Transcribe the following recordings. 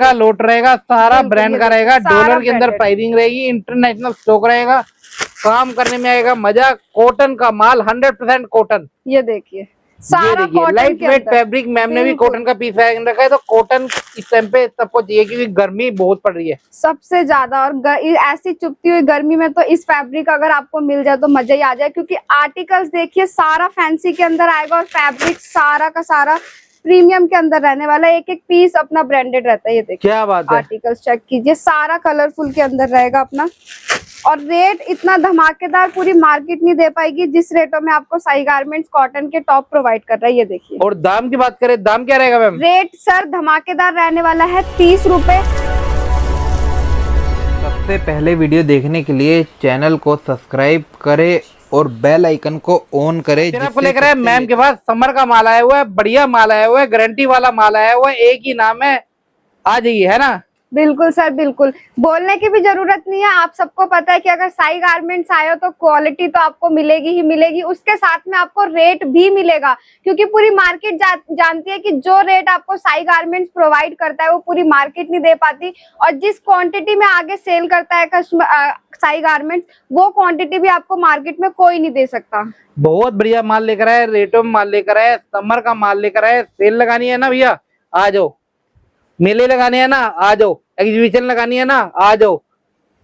का लोट रहेगा, सारा ब्रांड का रहेगा, डॉलर के अंदर प्राइसिंग रहेगी, इंटरनेशनल स्टॉक रहेगा, काम करने में आएगा मजा। कॉटन का माल 100% कॉटन। ये देखिए सारा cotton light weight fabric, ma'am ने भी कॉटन का पीस रखा है। तो कॉटन इस टाइम पे सबको चाहिए क्योंकि गर्मी बहुत पड़ रही है सबसे ज्यादा, और ऐसी चुभती हुई गर्मी में तो इस फैब्रिक अगर आपको मिल जाए तो मजा ही आ जाए, क्योंकि आर्टिकल्स देखिए सारा फैंसी के अंदर आएगा और फैब्रिक सारा का सारा प्रीमियम के अंदर रहने वाला है। एक एक पीस अपना ब्रांडेड रहता है। ये देखिए क्या बात है, आर्टिकल्स चेक कीजिए, सारा कलरफुल के अंदर रहेगा अपना। और रेट इतना धमाकेदार पूरी मार्केट नहीं दे पाएगी जिस रेटों में आपको साई गारमेंट्स कॉटन के टॉप प्रोवाइड कर रहा है। ये देखिए। और दाम की बात करें, दाम क्या रहेगा मैम? रेट सर धमाकेदार रहने वाला है 30 रुपए। सबसे पहले वीडियो देखने के लिए चैनल को सब्सक्राइब करें और बेल आइकन को ऑन करें। फिर आपको लेकर आए मैम के पास समर का माल आया हुआ है, बढ़िया माल आया हुआ है, गारंटी वाला माल आया हुआ है, एक ही नाम है, आ जाइए, है ना? बिल्कुल सर बिल्कुल, बोलने की भी जरूरत नहीं है। आप सबको पता है कि अगर साई गारमेंट्स आए हो तो क्वालिटी तो आपको मिलेगी ही मिलेगी, उसके साथ में आपको रेट भी मिलेगा, क्योंकि पूरी मार्केट जानती है कि जो रेट आपको साई गारमेंट्स प्रोवाइड करता है वो पूरी मार्केट नहीं दे पाती। और जिस क्वांटिटी में आगे सेल करता है साई गारमेंट्स, वो क्वांटिटी भी आपको मार्केट में कोई नहीं दे सकता। बहुत बढ़िया माल लेकर आए, रेटों में माल लेकर आए, समर का माल लेकर आए। सेल लगानी है ना भैया, आ जाओ। मेले लगाने हैं ना, आ जाओ। एग्जीबिशन लगानी है ना, आ जाओ।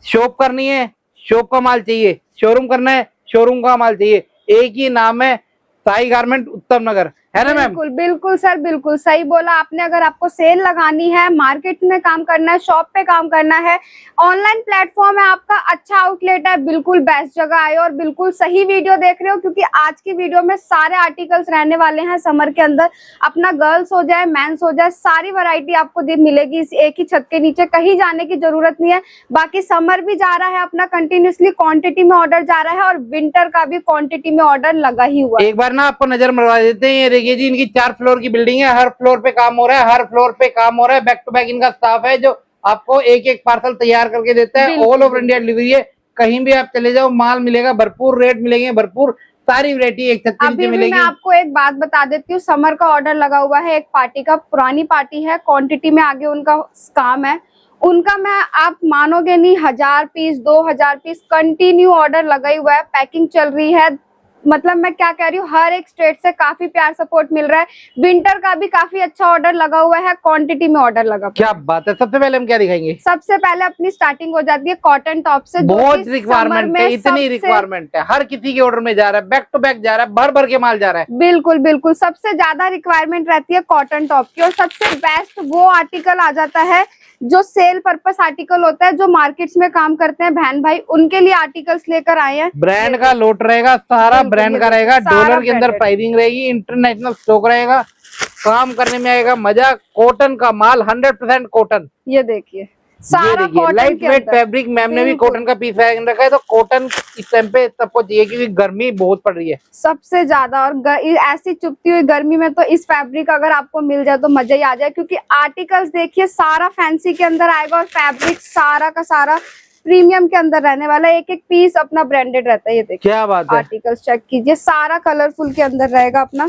शॉप करनी है, शॉप का माल चाहिए। शोरूम करना है, शोरूम का माल चाहिए। एक ही नाम है, साई गारमेंट उत्तम नगर, है ना मैम? बिल्कुल बिल्कुल सर, बिल्कुल सही बोला आपने। अगर आपको सेल लगानी है, मार्केट में काम करना है, शॉप पे काम करना है, ऑनलाइन प्लेटफॉर्म है आपका, अच्छा आउटलेट है, बिल्कुल बेस्ट जगह आए और बिल्कुल सही वीडियो देख रहे हो, क्योंकि आज की वीडियो में सारे आर्टिकल्स रहने वाले हैं समर के अंदर। अपना गर्ल्स हो जाए, मेंस हो जाए, सारी वैरायटी आपको मिलेगी इस एक ही छत के नीचे, कहीं जाने की जरूरत नहीं है। बाकी समर भी जा रहा है अपना, कंटिन्यूसली क्वांटिटी में ऑर्डर जा रहा है और विंटर का भी क्वांटिटी में ऑर्डर लगा ही हुआ है। एक बार ना आपको नजर मरवा देते हैं। ये जी इनकी 4 फ्लोर की बिल्डिंग है, हर फ्लोर पे काम हो रहा है, हर फ्लोर पे काम हो रहा है। बैक टू बैक इनका स्टाफ है जो आपको एक एक पार्सल तैयार करके देता है। ऑल ओवर इंडिया डिलीवरी है, कहीं भी आप चले जाओ माल मिलेगा भरपूर, रेट मिलेंगे भरपूर, सारी वैरायटी एक छत के नीचे मिलेगी। मैं आपको एक बात बता देती हूँ, समर का ऑर्डर लगा हुआ है एक पार्टी का, पुरानी पार्टी है, क्वांटिटी में आगे उनका काम है उनका, मैं आप मानोगे नहीं, 1000 पीस 2000 पीस कंटिन्यू ऑर्डर लगा हुआ है, पैकिंग चल रही है। मतलब मैं क्या कह रही हूँ, हर एक स्टेट से काफी प्यार सपोर्ट मिल रहा है। विंटर का भी काफी अच्छा ऑर्डर लगा हुआ है, क्वांटिटी में ऑर्डर लगा। क्या बात है। सबसे पहले हम क्या दिखाएंगे? सबसे पहले अपनी स्टार्टिंग हो जाती है कॉटन टॉप से। बहुत रिक्वायरमेंट है, इतनी रिक्वायरमेंट है, हर किसी के ऑर्डर में जा रहा है, बैक टू बैक जा रहा है, भर भर के माल जा रहा है। बिल्कुल बिल्कुल, सबसे ज्यादा रिक्वायरमेंट रहती है कॉटन टॉप की, और सबसे बेस्ट वो आर्टिकल आ जाता है जो सेल पर्पस आर्टिकल होता है, जो मार्केट्स में काम करते हैं बहन भाई, उनके लिए आर्टिकल्स लेकर आए हैं। ब्रांड का लोट रहेगा, सारा ब्रांड का रहेगा, डॉलर के अंदर प्राइसिंग रहेगी, इंटरनेशनल स्टॉक रहेगा, काम करने में आएगा मजा। कॉटन का माल 100% कॉटन। ये देखिए सारा cotton, light weight fabric, ma'am ने भी कॉटन का पीस रखा है। तो कॉटन इस टाइम पे सबको चाहिए क्योंकि गर्मी बहुत पड़ रही है सबसे ज्यादा, और ऐसी चुभती हुई गर्मी में तो इस फैब्रिक अगर आपको मिल जाए तो मजा ही आ जाए, क्योंकि आर्टिकल्स देखिए सारा फैंसी के अंदर आएगा और फैब्रिक सारा का सारा प्रीमियम के अंदर रहने वाला है। एक एक पीस अपना ब्रांडेड रहता है। ये देखिए क्या बात है, आर्टिकल्स चेक कीजिए, सारा कलरफुल के अंदर रहेगा अपना।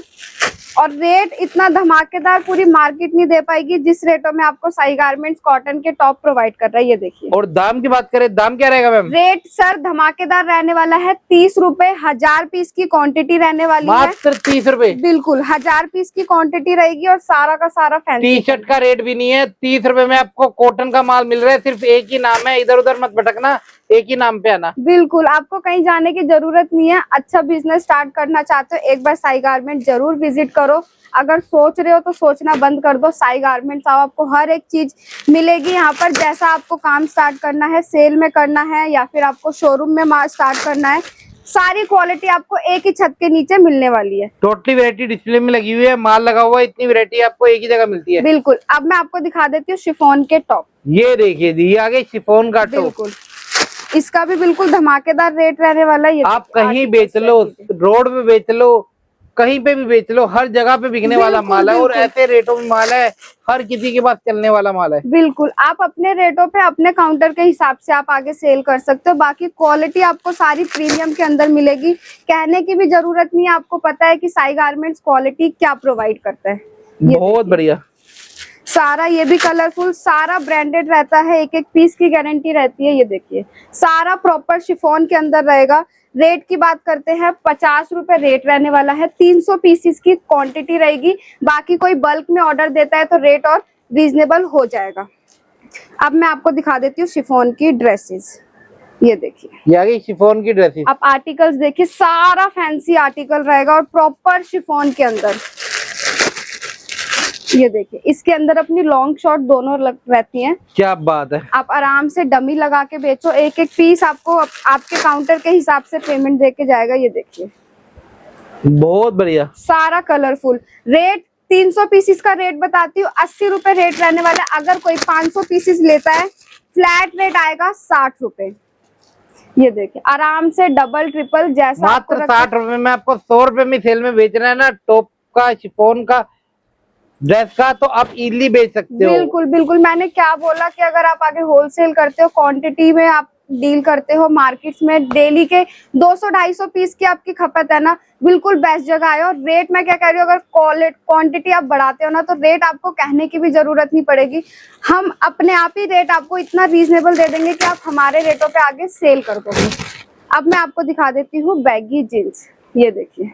और रेट इतना धमाकेदार पूरी मार्केट नहीं दे पाएगी जिस रेटों में आपको साई गारमेंट्स कॉटन के टॉप प्रोवाइड कर रहा है। ये देखिए। और दाम की बात करें, दाम क्या रहेगा मैम? रेट सर धमाकेदार रहने वाला है 30 रुपए, 1000 पीस की क्वांटिटी रहने वाली है। मात्र 30 रुपए। बिल्कुल 1000 पीस की क्वांटिटी रहेगी और सारा का सारा फैंसी। टी शर्ट का रेट भी नहीं है, 30 रुपए में आपको कॉटन का माल मिल रहा है। सिर्फ एक ही नाम है, इधर उधर मत भटकना, एक ही नाम पे आना। बिल्कुल आपको कहीं जाने की जरूरत नहीं है। अच्छा बिजनेस स्टार्ट करना चाहते हो, एक बार साई गारमेंट जरूर विजिट करो। अगर सोच रहे हो तो सोचना बंद कर दो, साई गारमेंट्स आओ, आपको हर एक चीज मिलेगी यहाँ पर। जैसा आपको काम स्टार्ट करना है, सेल में करना है या फिर आपको शोरूम में माल स्टार्ट करना है, सारी क्वालिटी आपको एक ही छत के नीचे मिलने वाली है। टोटली वैरायटी डिस्प्ले में लगी हुई है, माल लगा हुआ है, इतनी वैरायटी आपको एक ही जगह मिलती है। बिल्कुल। अब मैं आपको दिखा देती हूँ शिफॉन के टॉप। ये देखिए जी, आगे शिफॉन का टॉप। बिल्कुल इसका भी बिल्कुल धमाकेदार रेट रहने वाला है। आप कहीं बेच लो, रोड पे बेच लो, कहीं पे भी बेच लो, हर जगह पे बिकने वाला माल है और ऐसे रेटों में माल है, हर किसी के पास चलने वाला माल है। बिल्कुल आप अपने रेटों पे अपने काउंटर के हिसाब से आप आगे सेल कर सकते हो। बाकी क्वालिटी आपको सारी प्रीमियम के अंदर मिलेगी, कहने की भी जरूरत नहीं है। आपको पता है कि साई गारमेंट्स क्वालिटी क्या प्रोवाइड करता है। बहुत बढ़िया। सारा ये भी कलरफुल, सारा ब्रांडेड रहता है, एक एक पीस की गारंटी रहती है। ये देखिए सारा प्रॉपर शिफॉन के अंदर रहेगा। रेट की बात करते हैं 50 रुपए रेट रहने वाला है। 300 पीसेस की क्वांटिटी रहेगी। बाकी कोई बल्क में ऑर्डर देता है तो रेट और रीजनेबल हो जाएगा। अब मैं आपको दिखा देती हूँ शिफॉन की ड्रेसेस। ये देखिए ये आ गई शिफॉन की ड्रेसेस। आप आर्टिकल्स देखिए, सारा फैंसी आर्टिकल रहेगा और प्रॉपर शिफॉन के अंदर। ये देखिए इसके अंदर अपनी लॉन्ग शॉर्ट दोनों रहती हैं। क्या बात है। आप आराम से डमी लगा के बेचो। एक एक पीस आपको आपके काउंटर के हिसाब से पेमेंट देके जाएगा। ये देखिए बहुत बढ़िया, सारा कलरफुल। रेट 300 पीसेस का रेट बताती हूँ, 80 रुपए रेट रहने वाला है। अगर कोई 500 पीसेस लेता है फ्लैट रेट आएगा 60 रुपए। ये देखिए आराम से डबल ट्रिपल जैसा मात्र 60 रुपए में आपको 100 रुपए में सेल में बेचना है ना टॉप का, शिफॉन का, ड्रेस का, तो आप इजीली बेच सकते हो। बिल्कुल बिल्कुल। मैंने क्या बोला कि अगर आप आगे होलसेल करते हो, क्वांटिटी में आप डील करते हो, मार्केट्स में डेली के 200-250 पीस की आपकी खपत है ना, बिल्कुल बेस्ट जगह है। और रेट मैं क्या कह रही हूँ, अगर क्वांटिटी आप बढ़ाते हो ना तो रेट आपको कहने की भी जरूरत नहीं पड़ेगी। हम अपने आप ही रेट आपको इतना रीजनेबल दे देंगे कि आप हमारे रेटों पे आगे सेल कर दोगे। अब मैं आपको दिखा देती हूँ बैगी जींस। ये देखिए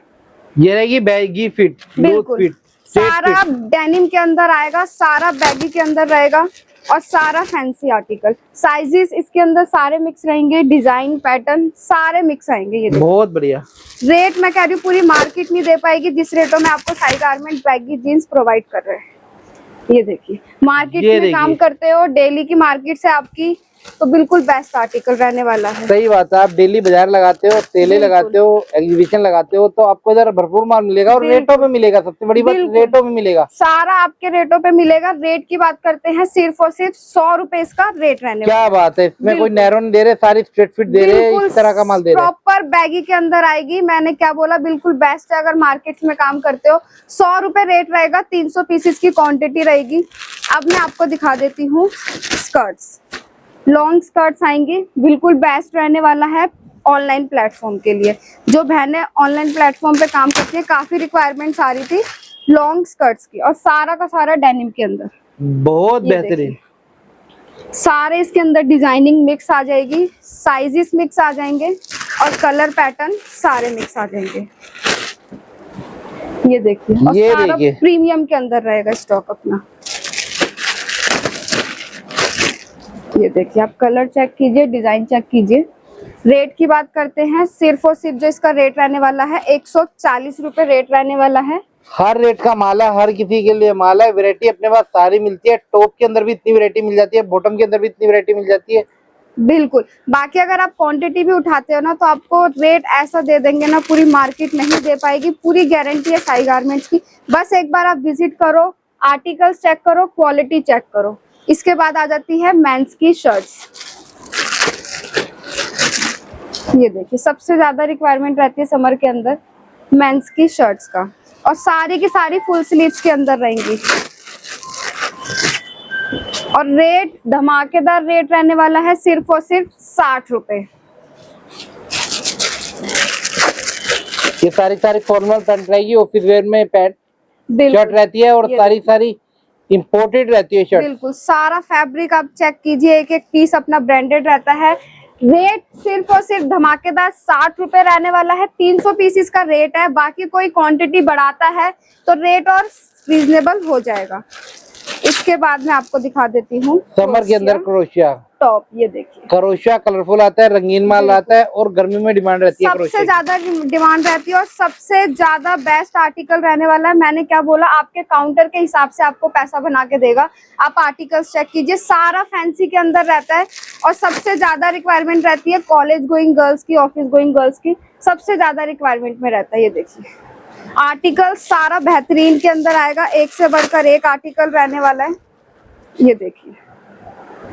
ये रहेगी बैगी फिट, बिल्कुल फिट, सारा डेनिम के अंदर आएगा, सारा बैगी के अंदर रहेगा और सारा फैंसी आर्टिकल। साइजेस इसके अंदर सारे मिक्स रहेंगे, डिजाइन पैटर्न सारे मिक्स आएंगे। ये बहुत बढ़िया। रेट मैं कह रही हूँ पूरी मार्केट नहीं दे पाएगी जिस रेटों में आपको Sai garment baggy jeans provide कर रहे हैं। ये देखिए मार्केट में काम करते हो, डेली की मार्केट से आपकी, तो बिल्कुल बेस्ट आर्टिकल रहने वाला है। सही बात है। आप डेली बाजार लगाते हो, सेले लगाते हो, एग्जीबिशन लगाते हो, तो आपको इधर भरपूर माल मिलेगा और रेटों में मिलेगा। सबसे बड़ी बात रेटों में मिलेगा, सारा आपके रेटों पे मिलेगा। रेट की बात करते हैं सिर्फ और सिर्फ 100 रुपए इसका रेट रहने वाला है। क्या बात है। इसमें कोई नैरो नहीं दे रहे, सारी स्ट्रेट फिट दे रहे हैं, इस तरह का माल दे रहे हैं। प्रॉपर बैगी के अंदर आएगी। मैंने क्या बोला, बिल्कुल बेस्ट है अगर मार्केट में काम करते हो। 100 रुपए रेट रहेगा, 300 पीसेस की क्वांटिटी रहेगी। अब मैं आपको दिखा देती हूँ स्कर्ट्स। लॉन्ग स्कर्ट्स आएंगी, बिल्कुल बेस्ट रहने वाला है ऑनलाइन प्लेटफॉर्म के लिए। जो बहनें ऑनलाइन प्लेटफॉर्म पे काम करती है, काफी रिक्वायरमेंट्स आ रही थी लॉन्ग स्कर्ट्स की, और सारा का सारा डेनिम के अंदर। बहुत बेहतरीन। सारे इसके अंदर डिजाइनिंग मिक्स आ जाएगी, साइजेस मिक्स आ जाएंगे और कलर पैटर्न सारे मिक्स आ जाएंगे। ये देखिए और सारा प्रीमियम के अंदर रहेगा स्टॉक अपना। ये देखिए आप कलर चेक कीजिए, डिजाइन चेक कीजिए। रेट की बात करते हैं सिर्फ और सिर्फ जो इसका रेट रहने वाला है 140 रुपए रेट रहने वाला है। हर रेट का माल है, हर किसी के लिए माल है। वैरायटी अपने पास सारी मिलती है। टॉप के अंदर भी इतनी वैरायटी मिल जाती है, बॉटम के अंदर भी इतनी वैरायटी मिल जाती है। बिल्कुल। बाकी अगर आप क्वांटिटी भी उठाते हो ना तो आपको रेट ऐसा दे देंगे ना, पूरी मार्केट नहीं दे पाएगी। पूरी गारंटी है साई गारमेंट्स की। बस एक बार आप विजिट करो, आर्टिकल्स चेक करो, क्वालिटी चेक करो। इसके बाद आ जाती है मेंस की शर्ट्स। ये देखिए सबसे ज्यादा रिक्वायरमेंट रहती है समर के अंदर मेंस की शर्ट्स का, और सारी की सारी फुल स्लीव्स के अंदर रहेंगी। और रेट धमाकेदार रेट रहने वाला है सिर्फ और सिर्फ 60 रुपए। ये सारी फॉर्मल पैंट रहेगी, ऑफिस वेयर में पैंट शर्ट रहती है, और सारी इंपोर्टेड रहती है शर्ट। बिल्कुल सारा फैब्रिक आप चेक कीजिए, एक एक पीस अपना ब्रांडेड रहता है। रेट सिर्फ और सिर्फ धमाकेदार 60 रुपए रहने वाला है। 300 पीस का रेट है। बाकी कोई क्वांटिटी बढ़ाता है तो रेट और रीजनेबल हो जाएगा। इसके बाद मैं आपको दिखा देती हूँ समर के अंदर क्रोशिया टॉप। ये देखिए क्रोशिया कलरफुल आता है, रंगीन माल आता है, और गर्मी में डिमांड रहती है। सबसे ज्यादा डिमांड रहती है और सबसे ज्यादा बेस्ट आर्टिकल रहने वाला है। मैंने क्या बोला, आपके काउंटर के हिसाब से आपको पैसा बना के देगा। आप आर्टिकल्स चेक कीजिए, सारा फैंसी के अंदर रहता है। और सबसे ज्यादा रिक्वायरमेंट रहती है कॉलेज गोइंग गर्ल्स की, ऑफिस गोइंग गर्ल्स की, सबसे ज्यादा रिक्वायरमेंट में रहता है। ये देखिए आर्टिकल सारा बेहतरीन के अंदर आएगा, एक से बढ़कर एक आर्टिकल रहने वाला है। ये देखिए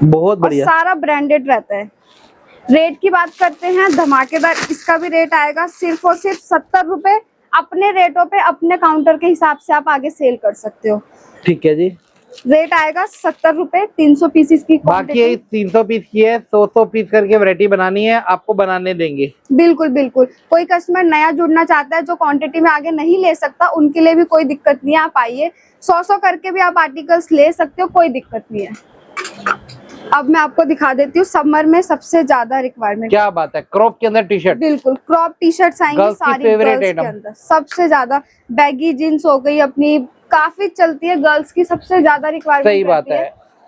बहुत बढ़िया, सारा ब्रांडेड रहता है। रेट की बात करते हैं धमाकेदार, इसका भी रेट आएगा सिर्फ और सिर्फ 70 रुपए। अपने रेटों पे अपने काउंटर के हिसाब से आप आगे सेल कर सकते हो। ठीक है जी। रेट आएगा 70 रुपए, 300 पीसेस की बाकी ये क्वांटिटी। 300 पीस की है, 100 पीस करके वैरायटी बनानी है, आपको बनाने देंगे। बिल्कुल बिल्कुल, कोई कस्टमर नया जुड़ना चाहता है जो क्वांटिटी में आगे नहीं ले सकता, उनके लिए भी कोई दिक्कत नहीं है, आप आइए 100 करके भी आप आर्टिकल्स ले सकते हो, कोई दिक्कत नहीं है। अब मैं आपको दिखा देती हूँ समर में सबसे ज्यादा रिक्वायरमेंट। क्या बात है, क्रॉप के अंदर टी शर्ट। बिल्कुल, क्रॉप टी शर्ट्स आएंगी गर्ल्स की सारी फेवरेट गर्ल्स के आइटम। अंदर सबसे ज्यादा। बैगी जींस हो गई अपनी, काफी चलती है, गर्ल्स की सबसे ज्यादा रिक्वायरमेंट। सही बात है।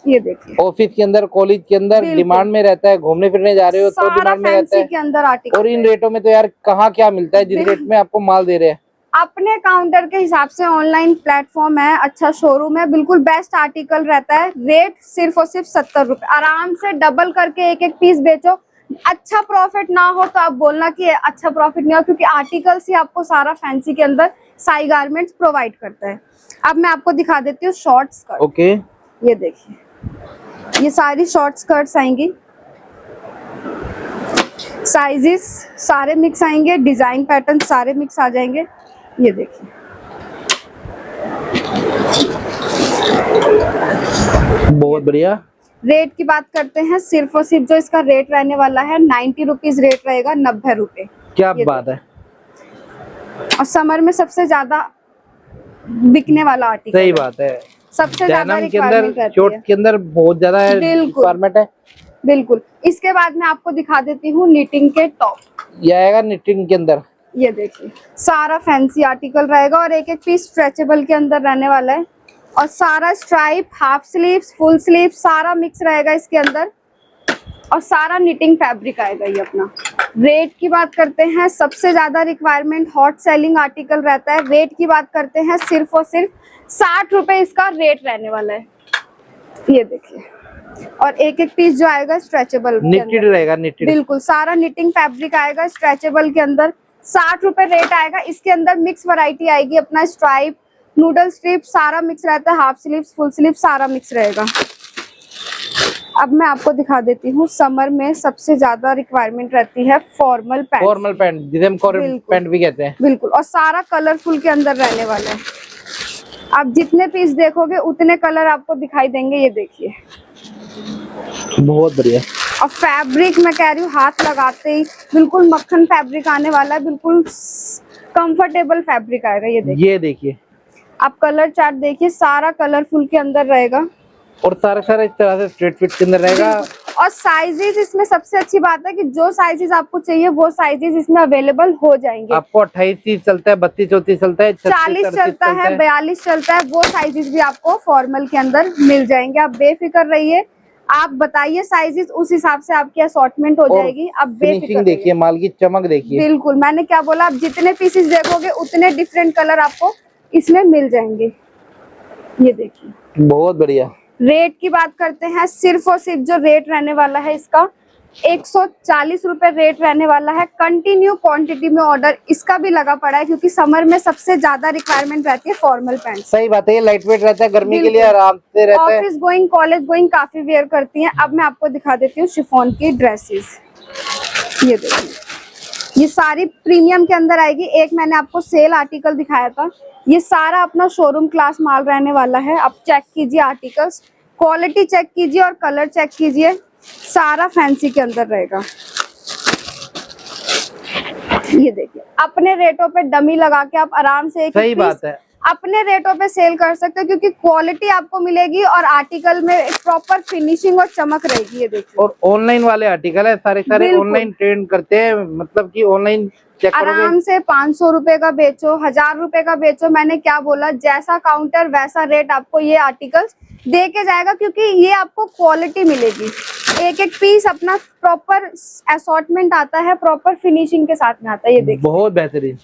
ये देखिए, ऑफिस के अंदर, कॉलेज के अंदर बिल्कुल। डिमांड में रहता है, घूमने फिरने जा रहे हो तो सारा डिमांड में रहता फैंसी है। के अंदर आर्टिकल। और इन रेटों में तो यार कहाँ क्या मिलता है जिस रेट में आपको माल दे रहे हैं। अपने काउंटर के हिसाब से ऑनलाइन प्लेटफॉर्म है, अच्छा शोरूम है, बिल्कुल बेस्ट आर्टिकल रहता है। रेट सिर्फ और सिर्फ 70 रुपए, आराम से डबल करके एक एक पीस बेचो। अच्छा प्रॉफिट ना हो तो आप बोलना कि अच्छा प्रॉफिट नहीं हो, क्योंकि आर्टिकल्स ही आपको सारा फैंसी के अंदर साई गारमेंट्स प्रोवाइड करता है। अब मैं आपको दिखा देती हूँ शॉर्ट स्कर्ट। ओके, ये देखिए, ये सारी शॉर्ट स्कर्ट्स आएंगी, साइजेस सारे मिक्स आएंगे, डिजाइन पैटर्न सारे मिक्स आ जाएंगे। ये देखिए, बहुत बढ़िया। रेट की बात करते हैं, सिर्फ और सिर्फ जो इसका रेट रहने वाला है 90 रुपीज रेट रहेगा, 90 रुपए। क्या बात है, और समर में सबसे ज्यादा बिकने वाला आर्टिकल। सही बात है। सबसे ज्यादा डेनिम के रिक्वायरमेंट अंदर, रहती शॉर्ट है। के अंदर बहुत ज्यादा है रिक्वायरमेंट है। बिल्कुल। इसके बाद मैं आपको दिखा देती हूँ निटिंग के टॉप। ये आएगा निटिंग के अंदर। ये देखिए, सारा फैंसी आर्टिकल रहेगा और एक एक पीस स्ट्रेचेबल के अंदर रहने वाला है, और सारा stripe, half sleeves, full sleeve सारा मिक्स रहेगा इसके अंदर, और सारा निटिंग फैब्रिक आएगा ये अपना। रेट की बात करते हैं, सबसे ज्यादा रिक्वायरमेंट हॉट सेलिंग आर्टिकल रहता है। रेट की बात करते हैं, सिर्फ और सिर्फ 60 रुपए इसका रेट रहने वाला है। ये देखिए, और एक एक पीस जो आएगा स्ट्रेचेबल निटेड रहेगा, निटेड। बिल्कुल, सारा निटिंग फैब्रिक आएगा स्ट्रेचेबल के अंदर। 60 रुपए रेट आएगा। इसके अंदर मिक्स वैरायटी आएगी, अपना स्ट्राइप, नूडल स्ट्रिप सारा मिक्स रहता है, हाफ स्लीव्स, फुल स्लीव सारा मिक्स रहेगा। अब मैं आपको दिखा देती हूँ, समर में सबसे ज्यादा रिक्वायरमेंट रहती है फॉर्मल पैंट। फॉर्मल पैंट, जिसे हम फॉर्मल पैंट भी कहते हैं। बिल्कुल, और सारा कलरफुल के अंदर रहने वाला है। आप जितने पीस देखोगे उतने कलर आपको दिखाई देंगे। ये देखिए, बहुत बढ़िया। और फैब्रिक मैं कह रही हूँ, हाथ लगाते ही बिल्कुल मक्खन फैब्रिक आने वाला है, बिल्कुल कंफर्टेबल फैब्रिक आएगा। ये देखिए, आप कलर चार्ट देखिए, सारा कलरफुल के अंदर रहेगा, और सारा इस तरह से स्ट्रेट फिट के अंदर रहेगा। और साइजेस इसमें सबसे अच्छी बात है कि जो साइजेस आपको चाहिए वो साइजेस इसमें अवेलेबल हो जाएंगे। आपको 28 30 चलता है, 32 34 चलता है, 40 चलता है, 42 चलता है, वो साइजेस भी आपको फॉर्मल के अंदर मिल जाएंगे। आप बेफिक्र रहिए, आप बताइए साइजेस, उस हिसाब से आपकी असॉर्टमेंट हो जाएगी। आप बेफिक्र देखिए, माल की चमक देखिए। बिल्कुल, मैंने क्या बोला, आप जितने पीसेस देखोगे उतने डिफरेंट कलर आपको इसमें मिल जाएंगे। ये देखिए, बहुत बढ़िया। रेट की बात करते हैं, सिर्फ और सिर्फ जो रेट रहने वाला है इसका 140 रुपए रेट रहने वाला है। कंटिन्यू क्वांटिटी में ऑर्डर इसका भी लगा पड़ा है, क्योंकि समर में सबसे ज्यादा रिक्वायरमेंट रहती है फॉर्मल पैंट। सही बात है, ये लाइट वेट रहता है, गर्मी के लिए आराम से रहता है। ऑफिस गोइंग, कॉलेज गोइंग काफी वेयर करती हैं। अब मैं आपको दिखा देती हूँ शिफॉन की ड्रेसेस। ये देखिए, ये सारी प्रीमियम के अंदर आएगी। एक मैंने आपको सेल आर्टिकल दिखाया था, ये सारा अपना शोरूम क्लास माल रहने वाला है। आप चेक कीजिए आर्टिकल्स, क्वालिटी चेक कीजिए और कलर चेक कीजिए, सारा फैंसी के अंदर रहेगा। ये देखिए, अपने रेटों पे डमी लगा के आप आराम से एक सही बात है, अपने रेटों पे सेल कर सकते हो, क्योंकि क्वालिटी आपको मिलेगी और आर्टिकल में एक प्रॉपर फिनिशिंग और चमक रहेगी। ये देखिए, और ऑनलाइन वाले आर्टिकल है, सारे ऑनलाइन ट्रेंड करते हैं, मतलब कि ऑनलाइन चेक आराम से 500 रुपए का बेचो, 1000 रुपए का बेचो। मैंने क्या बोला, जैसा काउंटर वैसा रेट आपको ये आर्टिकल्स दे के जाएगा, क्योंकि ये आपको क्वालिटी मिलेगी। एक एक पीस अपना प्रॉपर असॉर्टमेंट आता है, प्रॉपर फिनिशिंग के साथ में आता है। ये देखिए, बहुत बेहतरीन।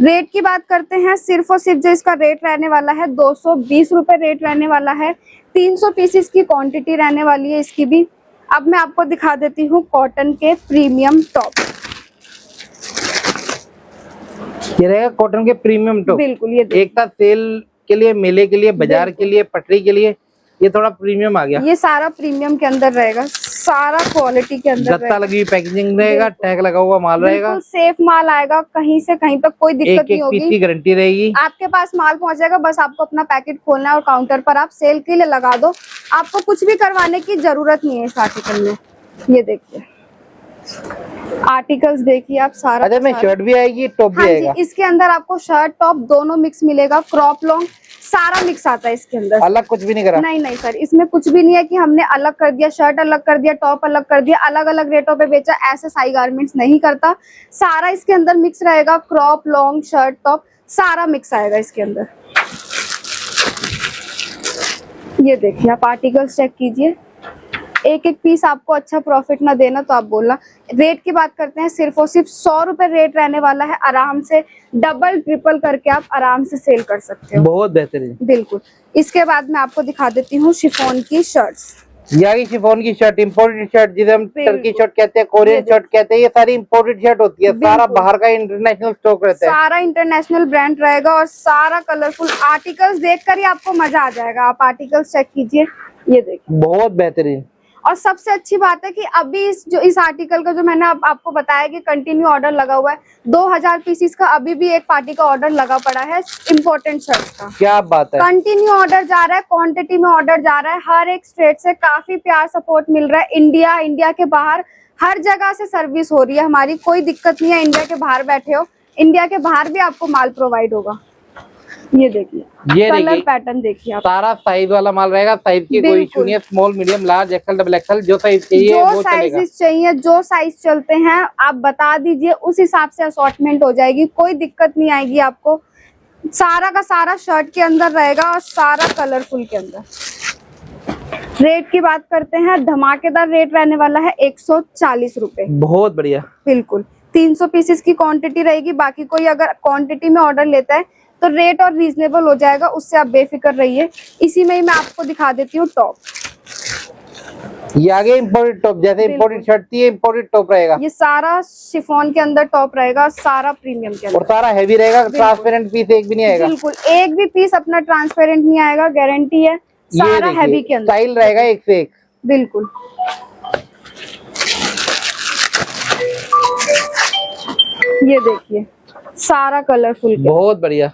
रेट की बात करते हैं, सिर्फ और सिर्फ जो इसका रेट रहने वाला है 220 रुपए रेट रहने वाला है। 300 पीसेस की क्वांटिटी रहने वाली है इसकी भी। अब मैं आपको दिखा देती हूँ कॉटन के प्रीमियम टॉप। ये रहेगा कॉटन के प्रीमियम टॉप। बिल्कुल, ये एक था सेल के लिए, मेले के लिए, बाजार के लिए, पटरी के लिए, ये थोड़ा प्रीमियम आ गया। ये सारा प्रीमियम के अंदर रहेगा, सारा क्वालिटी के अंदर गत्ता लगी हुई पैकेजिंग रहेगा, टैग लगा हुआ माल रहेगा, बिल्कुल सेफ माल आएगा, कहीं से कहीं तक कोई दिक्कत एक नहीं एक पीस की होगी। गारंटी रहेगी। आपके पास माल पहुंच जाएगा, बस आपको अपना पैकेट खोलना है और काउंटर पर आप सेल के लिए लगा दो। आपको कुछ भी करवाने की जरूरत नहीं है इस आर्टिकल में। ये देखिए आर्टिकल्स देखिए आप सारा। अच्छा में शर्ट भी आएगी, टॉप भी हाँ आएगा। जी, इसके अंदर आपको शर्ट टॉप दोनों मिक्स मिलेगा, क्रॉप लॉन्ग सारा मिक्स आता है इसके अंदर। अलग कुछ भी नहीं करा? नहीं नहीं सर, इसमें कुछ भी नहीं है कि हमने अलग कर दिया, शर्ट अलग कर दिया, टॉप अलग कर दिया, अलग अलग रेटों पे बेचा, ऐसे साई गारमेंट्स नहीं करता। सारा इसके अंदर मिक्स रहेगा, क्रॉप लॉन्ग शर्ट टॉप सारा मिक्स आएगा इसके अंदर। ये देखिए आप आर्टिकल्स चेक कीजिए, एक एक पीस आपको अच्छा प्रॉफिट ना देना तो आप बोलना। रेट की बात करते हैं, सिर्फ और सिर्फ 100 रुपए रेट रहने वाला है। आराम से डबल ट्रिपल करके आप आराम से सेल कर सकते हो। बहुत बेहतरीन। बिल्कुल। इसके बाद मैं आपको दिखा देती हूँ शिफॉन की शर्ट्स। यागी शिफॉन की शर्ट, इम्पोर्टेड शर्ट जिसे हम बिल्कुल। टर्की शर्ट कहते हैं, कोरियन शर्ट कहते हैं, ये सारी इम्पोर्टेड शर्ट होती है। सारा बिल्कुल। बाहर का इंटरनेशनल स्टॉक रहता है। सारा इंटरनेशनल ब्रांड रहेगा और सारा कलरफुल आर्टिकल्स देखकर ही आपको मजा आ जाएगा। आप आर्टिकल्स चेक कीजिए, ये देखिए बहुत बेहतरीन। और सबसे अच्छी बात है कि अभी इस आर्टिकल का जो मैंने आपको बताया कि कंटिन्यू ऑर्डर लगा हुआ है, 2000 पीसीस का अभी भी एक पार्टी का ऑर्डर लगा पड़ा है इम्पोर्टेंट शर्ट का। क्या बात है। कंटिन्यू ऑर्डर जा रहा है, क्वांटिटी में ऑर्डर जा रहा है, हर एक स्टेट से काफी प्यार सपोर्ट मिल रहा है। इंडिया के बाहर हर जगह से सर्विस हो रही है हमारी, कोई दिक्कत नहीं है। इंडिया के बाहर बैठे हो, इंडिया के बाहर भी आपको माल प्रोवाइड होगा। ये देखिए, ये कलर पैटर्न देखिए आप, सारा साइज वाला माल रहेगा। साइज की कोई इशू नहीं है, small medium large axle double axle जो साइज चाहिए जो वो चलेगा। साइजेस चाहिए, जो साइज चलते हैं आप बता दीजिए, उस हिसाब से असॉर्टमेंट हो जाएगी, कोई दिक्कत नहीं आएगी आपको। सारा का सारा शर्ट के अंदर रहेगा और सारा कलरफुल के अंदर। रेट की बात करते हैं, धमाकेदार रेट रहने वाला है 140 रुपए। बहुत बढ़िया। बिल्कुल 300 पीसेस की क्वांटिटी रहेगी। बाकी कोई अगर क्वांटिटी में ऑर्डर लेता है तो रेट और रीजनेबल हो जाएगा, उससे आप बेफिक्र रहिए। इसी में ही मैं आपको दिखा देती हूँ टॉप। ये आगे इम्पोर्टेड टॉप, जैसे इम्पोर्टेड शर्ट थी, इम्पोर्टेड टॉप रहेगा। ये सारा शिफॉन के अंदर टॉप रहेगा, सारा प्रीमियम के और अंदर, सारा हैवी रहेगा, ट्रांसपेरेंट पीस एक भी नहीं आएगा। बिल्कुल एक भी पीस अपना ट्रांसपेरेंट नहीं आएगा, गारंटी है। सारा हैवी के अंदर स्टाइल रहेगा एक से एक। बिल्कुल। ये देखिए सारा कलरफुल, बहुत बढ़िया।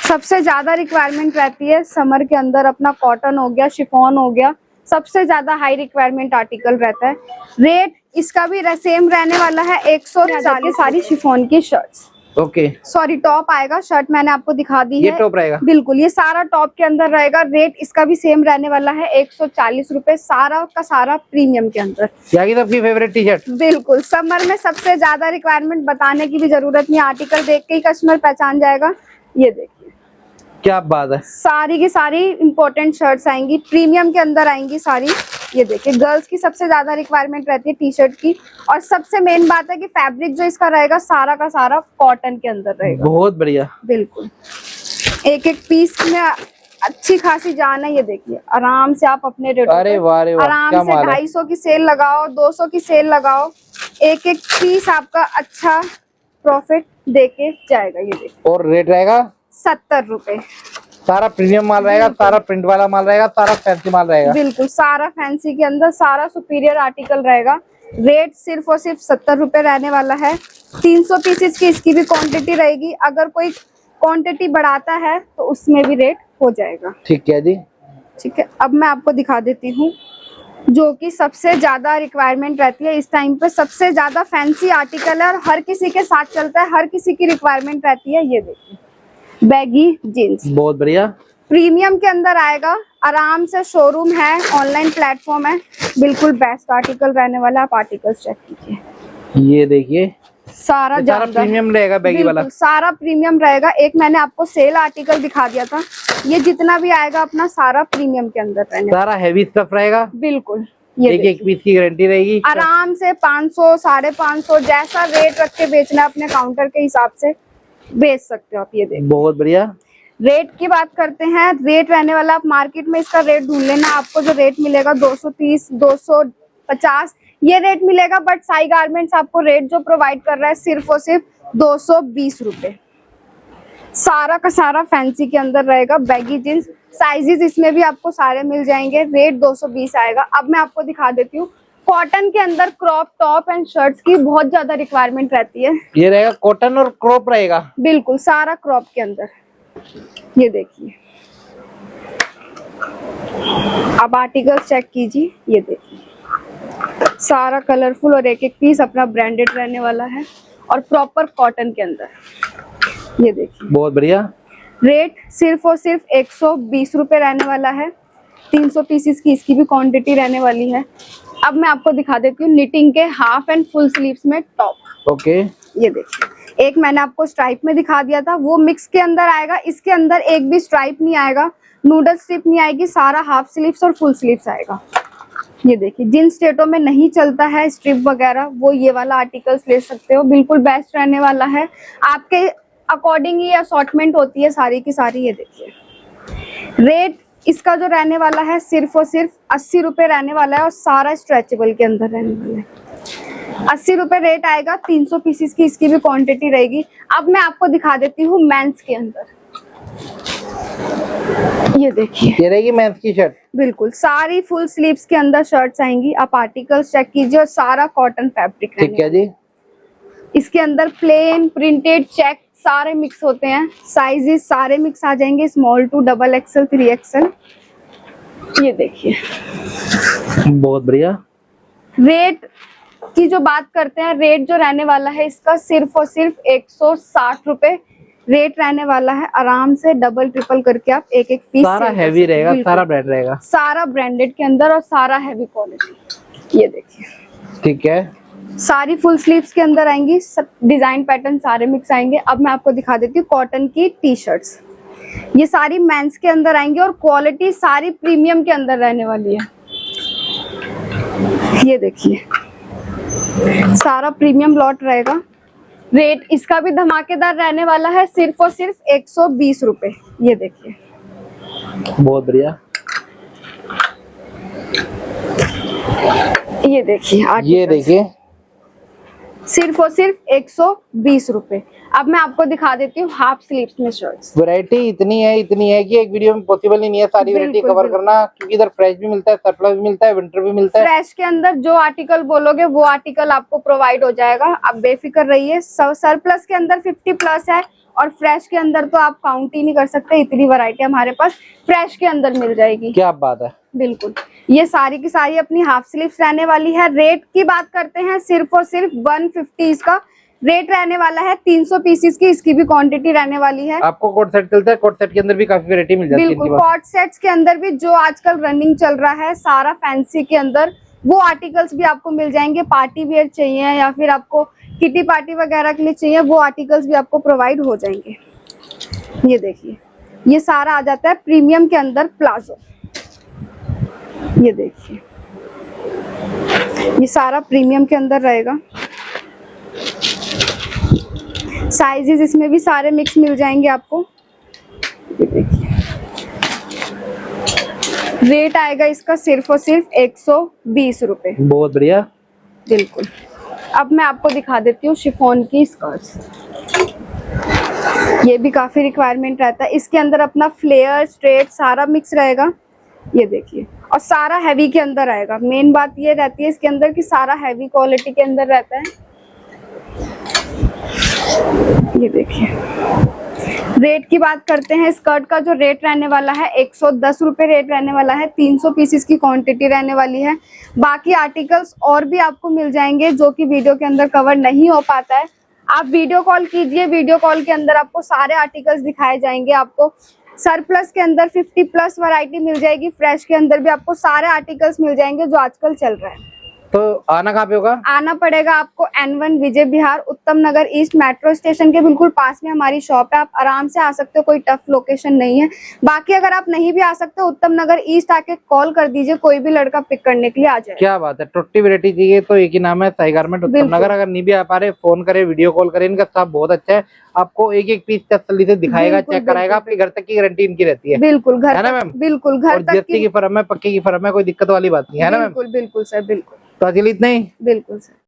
सबसे ज्यादा रिक्वायरमेंट रहती है समर के अंदर, अपना कॉटन हो गया, शिफॉन हो गया, सबसे ज्यादा हाई रिक्वायरमेंट आर्टिकल रहता है। रेट इसका भी सेम रहने वाला है 140। सारी शिफॉन की शर्ट्स, ओके सॉरी टॉप आएगा, शर्ट मैंने आपको दिखा दी ये है। टॉप रहेगा। बिल्कुल, ये सारा टॉप के अंदर रहेगा। रेट इसका भी सेम रहने वाला है 140 रुपए, सारा का सारा प्रीमियम के अंदर। यागी सबकी फेवरेट टी शर्ट। बिल्कुल, समर में सबसे ज्यादा रिक्वायरमेंट बताने की भी जरूरत नहीं, आर्टिकल देख के ही कस्टमर पहचान जाएगा। ये देखिए क्या बात है। सारी की सारी इंपॉर्टेंट शर्ट्स आएंगी, प्रीमियम के अंदर आएंगी सारी। ये देखिए गर्ल्स की सबसे ज्यादा रिक्वायरमेंट रहती है टी शर्ट की, और सबसे मेन बात है कि फैब्रिक जो इसका रहेगा सारा का सारा कॉटन के अंदर रहेगा। बहुत बढ़िया। बिल्कुल एक एक पीस में अच्छी खासी जान है। ये देखिए आराम से आप अपने रेट अरे वाह रे वाह, आराम क्या से माल है। 250 की सेल लगाओ, 200 की सेल लगाओ, एक एक पीस आपका अच्छा प्रॉफिट देके जाएगा। ये देखिए और रेट रहेगा 70 रुपए। सारा प्रीमियम माल रहेगा, सारा प्रिंट वाला माल रहेगा, सारा फैंसी माल रहेगा। बिल्कुल सारा फैंसी के अंदर सारा सुपीरियर आर्टिकल रहेगा। रेट सिर्फ और सिर्फ 70 रुपए रहने वाला है। 300 पीसेस की इसकी भी क्वांटिटी रहेगी, अगर कोई क्वांटिटी बढ़ाता है तो उसमें भी रेट हो जाएगा। ठीक है जी। ठीक है, अब मैं आपको दिखा देती हूँ जो कि सबसे ज्यादा रिक्वायरमेंट रहती है इस टाइम पे, सबसे ज्यादा फैंसी आर्टिकल है और हर किसी के साथ चलता है, हर किसी की रिक्वायरमेंट रहती है। ये देखिए बैगी जीन्स, बहुत बढ़िया। प्रीमियम के अंदर आएगा, आराम से शोरूम है, ऑनलाइन प्लेटफॉर्म है, बिल्कुल बेस्ट आर्टिकल रहने वाला। आप आर्टिकल्स चेक कीजिए, ये देखिए सारा सारा प्रीमियम रहेगा, बैगी वाला सारा प्रीमियम रहेगा। एक मैंने आपको सेल आर्टिकल दिखा दिया था, ये जितना भी आएगा अपना सारा प्रीमियम के अंदर रहने। सारा हैवी स्टफ रहेगा। बिल्कुल ये एक पीस की गारंटी रहेगी। आराम से 500 550 जैसा रेट रख के बेचना, अपने काउंटर के हिसाब से बेच सकते हो आप। ये देखो बहुत बढ़िया। रेट की बात करते हैं, रेट रहने वाला आप मार्केट में इसका रेट ढूंढ लेना, आपको जो रेट मिलेगा 230 250 ये रेट मिलेगा। बट साई गारमेंट्स आपको रेट जो प्रोवाइड कर रहा है सिर्फ और सिर्फ 220 रुपए। सारा का सारा फैंसी के अंदर रहेगा, बैगी जींस साइजेस इसमें भी आपको सारे मिल जाएंगे। रेट 220 आएगा। अब मैं आपको दिखा देती हूँ, कॉटन के अंदर क्रॉप टॉप एंड शर्ट्स की बहुत ज्यादा रिक्वायरमेंट रहती है। ये रहेगा कॉटन और क्रॉप रहेगा, बिल्कुल सारा क्रॉप के अंदर। ये देखिए, आप आर्टिकल चेक कीजिए। ये देखिए, सारा कलरफुल और एक एक पीस अपना ब्रांडेड रहने वाला है और प्रॉपर कॉटन के अंदर। ये देखिए, बहुत बढ़िया। रेट सिर्फ और सिर्फ 120 रुपए रहने वाला है। 300 पीसेस की इसकी भी क्वांटिटी रहने वाली है। अब मैं आपको दिखा देती हूँ निटिंग के हाफ एंड फुल स्लीव्स में टॉप। ओके, ये देखिए, एक मैंने आपको स्ट्राइप में दिखा दिया था, वो मिक्स के अंदर आएगा। इसके अंदर एक भी स्ट्राइप नहीं आएगा, नूडल स्ट्रिप नहीं आएगी, सारा हाफ स्लीव्स और फुल स्लीव्स आएगा। ये देखिए, जिन स्टेटों में नहीं चलता है स्ट्रिप वगैरह, वो ये वाला आर्टिकल्स ले सकते हो। बिल्कुल बेस्ट रहने वाला है, आपके अकॉर्डिंग ही असॉर्टमेंट होती है सारी की सारी। ये देखिए, रेट इसका जो रहने वाला है सिर्फ और सिर्फ 80 रुपए रहने वाला है और सारा स्ट्रेचेबल के अंदर रहने वाला है। 80 रुपए रेट आएगा। 300 पीसेस की इसकी भी क्वांटिटी रहेगी। अब मैं आपको दिखा देती हूँ मेंस के अंदर। ये देखिए, ये रहेगी मेंस की शर्ट। बिल्कुल सारी फुल स्लीव्स के अंदर शर्ट्स आएंगी। आप आर्टिकल्स चेक कीजिए और सारा कॉटन फैब्रिक। ठीक है जी। इसके अंदर प्लेन, प्रिंटेड, चेक सारे मिक्स होते हैं। साइजेस सारे मिक्स आ जाएंगे, small to double XL, 3XL। ये देखिए, बहुत बढ़िया। रेट की जो बात करते हैं, रेट जो रहने वाला है इसका सिर्फ और सिर्फ 160 रुपए रेट रहने वाला है। आराम से डबल ट्रिपल करके आप एक एक पीस। सारा हैवी रहेगा, सारा ब्रांड रहेगा, सारा ब्रांडेड के अंदर और सारा हैवी क्वालिटी। ये देखिए, ठीक है। सारी फुल स्लीव्स के अंदर आएंगी, सब डिजाइन पैटर्न सारे मिक्स आएंगे। अब मैं आपको दिखा देती हूँ कॉटन की टी शर्ट्स। ये सारी मेंस के अंदर आएंगी और क्वालिटी सारी प्रीमियम के अंदर रहने वाली है। ये देखिए, सारा प्रीमियम लॉट रहेगा। रेट इसका भी धमाकेदार रहने वाला है, सिर्फ और सिर्फ 120 रुपए। ये देखिए, बहुत बढ़िया। ये देखिए, ये देखिए, सिर्फ और सिर्फ 120 रुपए। अब मैं आपको दिखा देती हूँ हाफ स्लीव्स में शर्ट्स। वैरायटी इतनी है कि एक वीडियो में पॉसिबल ही नहीं है सारी वैरायटी कवर करना, क्योंकि इधर फ्रेश भी मिलता है, सरप्लस भी मिलता है, विंटर भी मिलता है। फ्रेश के अंदर जो आर्टिकल बोलोगे वो आर्टिकल आपको प्रोवाइड हो जाएगा, आप बेफिक्र रहिए। सरप्लस के अंदर 50+ है और फ्रेश के अंदर तो आप काउंट ही नहीं कर सकते, इतनी वैरायटी हमारे पास फ्रेश के अंदर मिल जाएगी। क्या बात है। बिल्कुल, ये सारी की सारी अपनी हाफ स्लीव्स रहने वाली है। रेट की बात करते हैं, सिर्फ और सिर्फ 150 इसका रेट रहने वाला है। 300 पीसेस की इसकी भी क्वांटिटी रहने वाली है। आपको कोट सेट चलता है, कोट सेट के अंदर भी काफी वैरायटी मिल जाती है। बिल्कुल, कोट सेट्स के अंदर भी जो आजकल रनिंग चल रहा है सारा फैंसी के अंदर, वो आर्टिकल्स भी आपको मिल जाएंगे। पार्टी वेयर चाहिए या फिर आपको किटी पार्टी वगैरह के लिए चाहिए, वो आर्टिकल्स भी आपको प्रोवाइड हो जाएंगे। ये देखिए, ये सारा आ जाता है प्रीमियम के अंदर प्लाजो। ये देखिए, ये सारा प्रीमियम के अंदर रहेगा। साइजेस इसमें भी सारे मिक्स मिल जाएंगे आपको। ये देखिए, रेट आएगा इसका सिर्फ और सिर्फ 120 रुपए। बहुत बढ़िया। बिल्कुल। अब मैं आपको दिखा देती हूँ शिफॉन की स्कर्ट्स। ये भी काफी रिक्वायरमेंट रहता है। इसके अंदर अपना फ्लेयर, स्ट्रेट सारा मिक्स रहेगा। ये देखिए, और सारा हैवी के अंदर आएगा। मेन बात ये रहती है इसके अंदर कि सारा हैवी क्वालिटी के अंदर रहता है। ये देखिए, रेट की बात करते हैं, स्कर्ट का जो रेट रहने वाला है 110 रुपए रेट रहने वाला है। 300 पीसेस की क्वांटिटी रहने वाली है। बाकी आर्टिकल्स और भी आपको मिल जाएंगे जो कि वीडियो के अंदर कवर नहीं हो पाता है। आप वीडियो कॉल कीजिए, वीडियो कॉल के अंदर आपको सारे आर्टिकल्स दिखाए जाएंगे। आपको सरप्लस के अंदर 50+ वैरायटी मिल जाएगी। फ्रेश के अंदर भी आपको सारे आर्टिकल्स मिल जाएंगे जो आजकल चल रहा है। तो आना कहाँ पे होगा? आना पड़ेगा आपको N1 विजय विहार, उत्तम नगर ईस्ट मेट्रो स्टेशन के बिल्कुल पास में हमारी शॉप है। आप आराम से आ सकते हो, कोई टफ लोकेशन नहीं है। बाकी अगर आप नहीं भी आ सकते, उत्तम नगर ईस्ट आके कॉल कर दीजिए, कोई भी लड़का पिक करने के लिए आ जाए। क्या बात है। टोटी वैरायटी चाहिए तो एक ही नाम है, साई गारमेंट उत्तम नगर। अगर नहीं भी आ पा रहे, फोन करे, वीडियो कॉल करें। इनका स्टाफ बहुत अच्छा है, आपको एक एक पीस तसल्ली से दिखाएगा, चेक कराएगा। आपके घर तक की गारंटी इनकी रहती है। बिल्कुल, घर है ना मैम? बिल्कुल घर तक की फर्म है, पक्के की फर्म है, कोई दिक्कत वाली बात नहीं है ना मैम? बिल्कुल बिल्कुल सर, बिल्कुल। तो अकेले इतना ही? बिल्कुल सर।